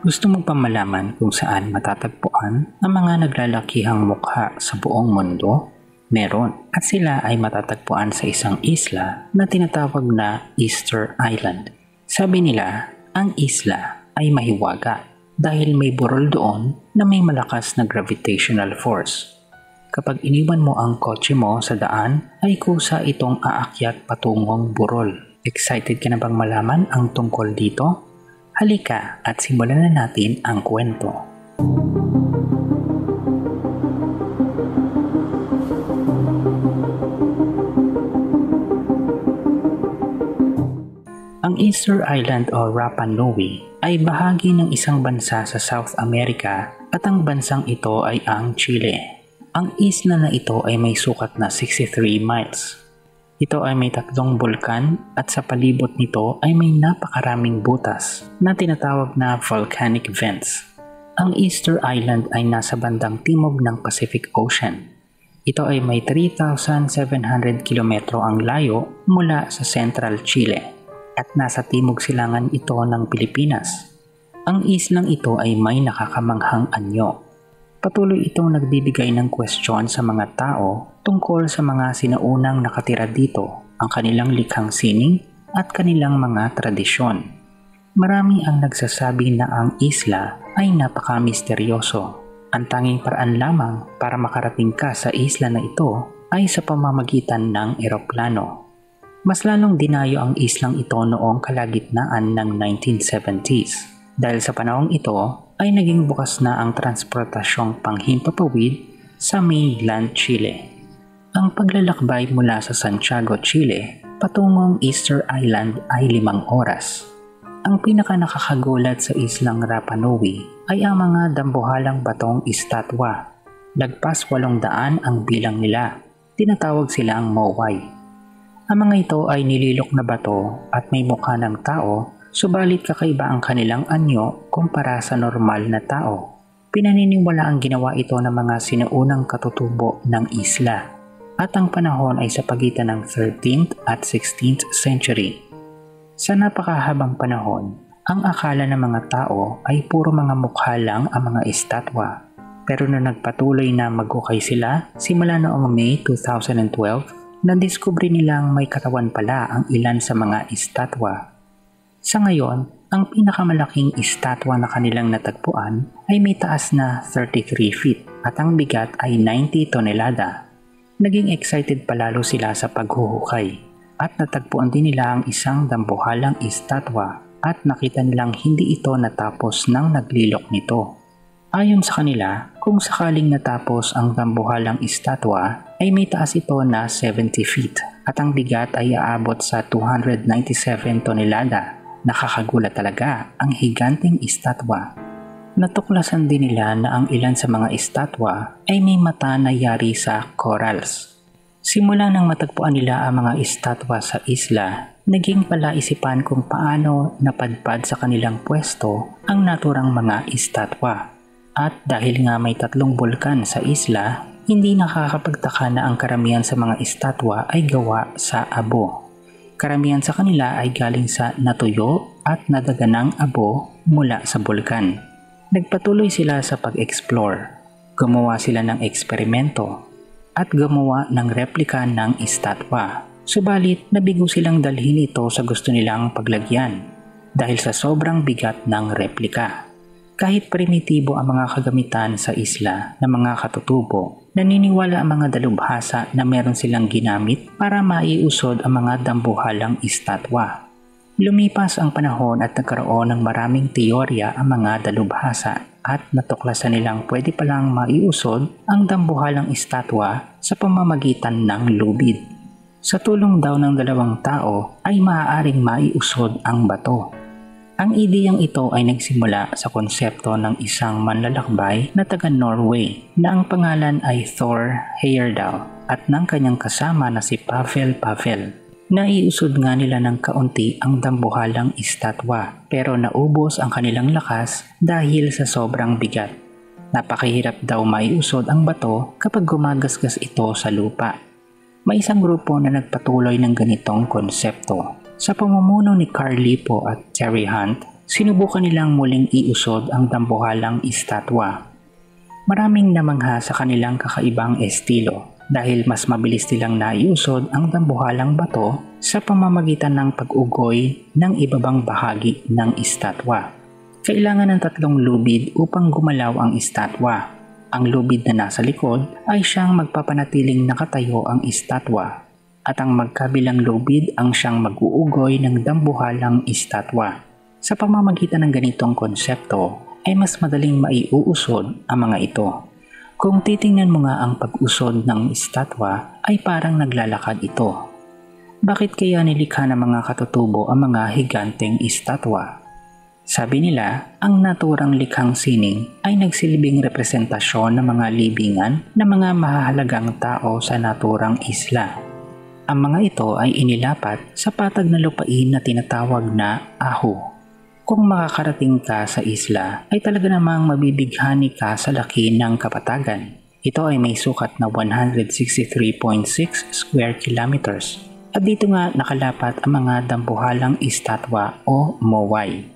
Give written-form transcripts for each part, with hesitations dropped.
Gusto mo pa malaman kung saan matatagpuan ang mga naglalakihang mukha sa buong mundo? Meron, at sila ay matatagpuan sa isang isla na tinatawag na Easter Island. Sabi nila, ang isla ay mahiwaga dahil may burol doon na may malakas na gravitational force. Kapag iniwan mo ang kotse mo sa daan, ay kusa itong aakyat patungong burol. Excited ka na bang malaman ang tungkol dito? Halika at simulan na natin ang kwento. Ang Easter Island o Rapa Nui ay bahagi ng isang bansa sa South America at ang bansang ito ay ang Chile. Ang isla na ito ay may sukat na 63 miles. Ito ay may 3 bulkan at sa palibot nito ay may napakaraming butas na tinatawag na volcanic vents. Ang Easter Island ay nasa bandang timog ng Pacific Ocean. Ito ay may 3,700 kilometro ang layo mula sa Central Chile at nasa timog silangan ito ng Pilipinas. Ang islang ito ay may nakakamanghang anyo. Patuloy itong nagbibigay ng kwestiyon sa mga tao tungkol sa mga sinaunang nakatira dito, ang kanilang likhang sining at kanilang mga tradisyon. Marami ang nagsasabi na ang isla ay napaka-misteryoso. Ang tanging paraan lamang para makarating ka sa isla na ito ay sa pamamagitan ng eroplano. Mas lalong dinayo ang islang ito noong kalagitnaan ng 1970s dahil sa panahong ito ay naging bukas na ang transportasyong panghimpapawid sa mainland Chile. Ang paglalakbay mula sa Santiago, Chile patungong Easter Island ay 5 oras. Ang pinaka nakakagulat sa islang Rapa Nui ay ang mga dambuhalang batong estatwa. Lagpas 800 ang bilang nila. Tinatawag silang mowai. Ang mga ito ay nililok na bato at may mukha ng tao, subalit kakaiba ang kanilang anyo kumpara sa normal na tao. Pinaniniwala ang ginawa ito ng mga sinaunang katutubo ng isla at ang panahon ay sa pagitan ng 13th at 16th century. Sa napakahabang panahon, ang akala ng mga tao ay puro mga mukha lang ang mga estatwa. Pero nung nagpatuloy na maghukay sila simula noong May 2012, nadiskubre nilang may katawan pala ang ilan sa mga estatwa. Sa ngayon, ang pinakamalaking estatwa na kanilang natagpuan ay may taas na 33 feet at ang bigat ay 90 tonelada. Naging excited palalo sila sa paghuhukay at natagpuan din nila ang isang dambuhalang estatwa at nakita nilang hindi ito natapos ng naglilok nito. Ayon sa kanila, kung sakaling natapos ang dambuhalang estatwa ay may taas ito na 70 feet at ang bigat ay aabot sa 297 tonelada. Nakakagulat talaga ang higanteng estatwa. Natuklasan din nila na ang ilan sa mga estatwa ay may mata na yari sa corals. Simula nang matagpuan nila ang mga estatwa sa isla, naging palaisipan kung paano napadpad sa kanilang pwesto ang naturang mga estatwa. At dahil nga may 3 bulkan sa isla, hindi nakakapagtaka na ang karamihan sa mga estatwa ay gawa sa abo. Karamihan sa kanila ay galing sa natuyo at nadaganang abo mula sa bulkan. Nagpatuloy sila sa pag-explore. Gumawa sila ng eksperimento at gumawa ng replika ng estatwa. Subalit nabigo silang dalhin ito sa gusto nilang paglagyan dahil sa sobrang bigat ng replika. Kahit primitibo ang mga kagamitan sa isla ng mga katutubo, naniniwala ang mga dalubhasa na meron silang ginamit para maiusod ang mga dambuhalang estatwa. Lumipas ang panahon at nagkaroon ng maraming teorya ang mga dalubhasa at natuklasan nilang pwede palang maiusod ang dambuhalang estatwa sa pamamagitan ng lubid. Sa tulong daw ng 2 tao ay maaaring maiusod ang bato. Ang ideyang ito ay nagsimula sa konsepto ng isang manlalakbay na taga Norway na ang pangalan ay Thor Heyerdahl at ng kanyang kasama na si Pavel Pavel. Naiusod nga nila ng kaunti ang dambuhalang estatwa pero naubos ang kanilang lakas dahil sa sobrang bigat. Napakahirap daw maiusod ang bato kapag gumagasgas ito sa lupa. May isang grupo na nagpatuloy ng ganitong konsepto. Sa pamumuno ni Carl Lipo at Terry Hunt, sinubukan nilang muling iusod ang dambuhalang estatwa. Maraming namangha sa kanilang kakaibang estilo dahil mas mabilis nilang naiusod ang dambuhalang bato sa pamamagitan ng pag-ugoy ng ibabang bahagi ng estatwa. Kailangan ng 3 lubid upang gumalaw ang estatwa. Ang lubid na nasa likod ay siyang magpapanatiling nakatayo ang estatwa at ang magkabilang lubid ang siyang mag-uugoy ng dambuhalang estatwa. Sa pamamagitan ng ganitong konsepto ay mas madaling maiuusod ang mga ito. Kung titingnan mo nga ang pag-usod ng estatwa ay parang naglalakad ito. Bakit kaya nilikha ng mga katutubo ang mga higanteng estatwa? Sabi nila, ang naturang likhang sining ay nagsilbing representasyon ng mga libingan ng mga mahahalagang tao sa naturang isla. Ang mga ito ay inilapat sa patag na lupain na tinatawag na ahu. Kung makakarating ka sa isla, ay talaga namang mabibighani ka sa laki ng kapatagan. Ito ay may sukat na 163.6 square kilometers. At dito nga nakalapat ang mga dambuhalang estatwa o mowai.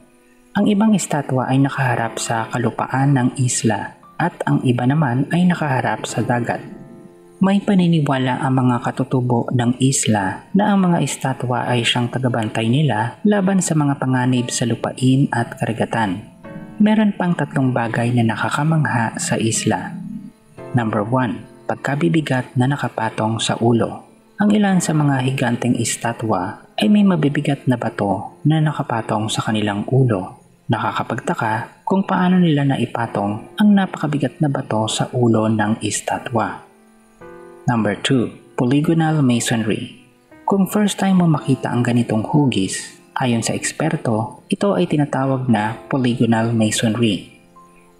Ang ibang estatwa ay nakaharap sa kalupaan ng isla at ang iba naman ay nakaharap sa dagat. May paniniwala ang mga katutubo ng isla na ang mga estatwa ay siyang tagabantay nila laban sa mga panganib sa lupain at karagatan. Meron pang 3 bagay na nakakamangha sa isla. Number 1. Pagkabibigat na nakapatong sa ulo. Ang ilan sa mga higanteng estatwa ay may mabibigat na bato na nakapatong sa kanilang ulo. Nakakapagtaka kung paano nila naipatong ang napakabigat na bato sa ulo ng estatwa. Number 2. Polygonal masonry. Kung first time mo makita ang ganitong hugis, ayon sa eksperto, ito ay tinatawag na polygonal masonry.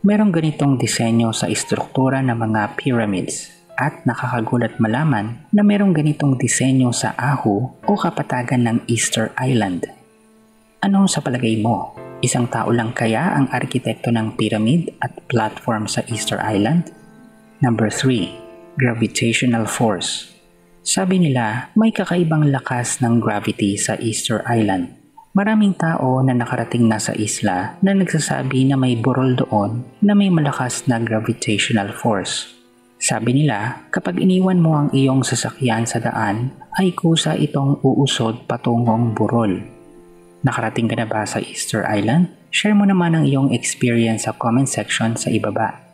Merong ganitong disenyo sa istruktura ng mga pyramids at nakakagulat malaman na merong ganitong disenyo sa Ahu o kapatagan ng Easter Island. Ano sa palagay mo? Isang tao lang kaya ang arkitekto ng pyramid at platform sa Easter Island? Number 3. Gravitational force. Sabi nila, may kakaibang lakas ng gravity sa Easter Island. Maraming tao na nakarating na sa isla na nagsasabi na may burol doon na may malakas na gravitational force. Sabi nila, kapag iniwan mo ang iyong sasakyan sa daan, ay kusa itong uusod patungong burol. Nakarating ka na ba sa Easter Island? Share mo naman ang iyong experience sa comment section sa ibaba.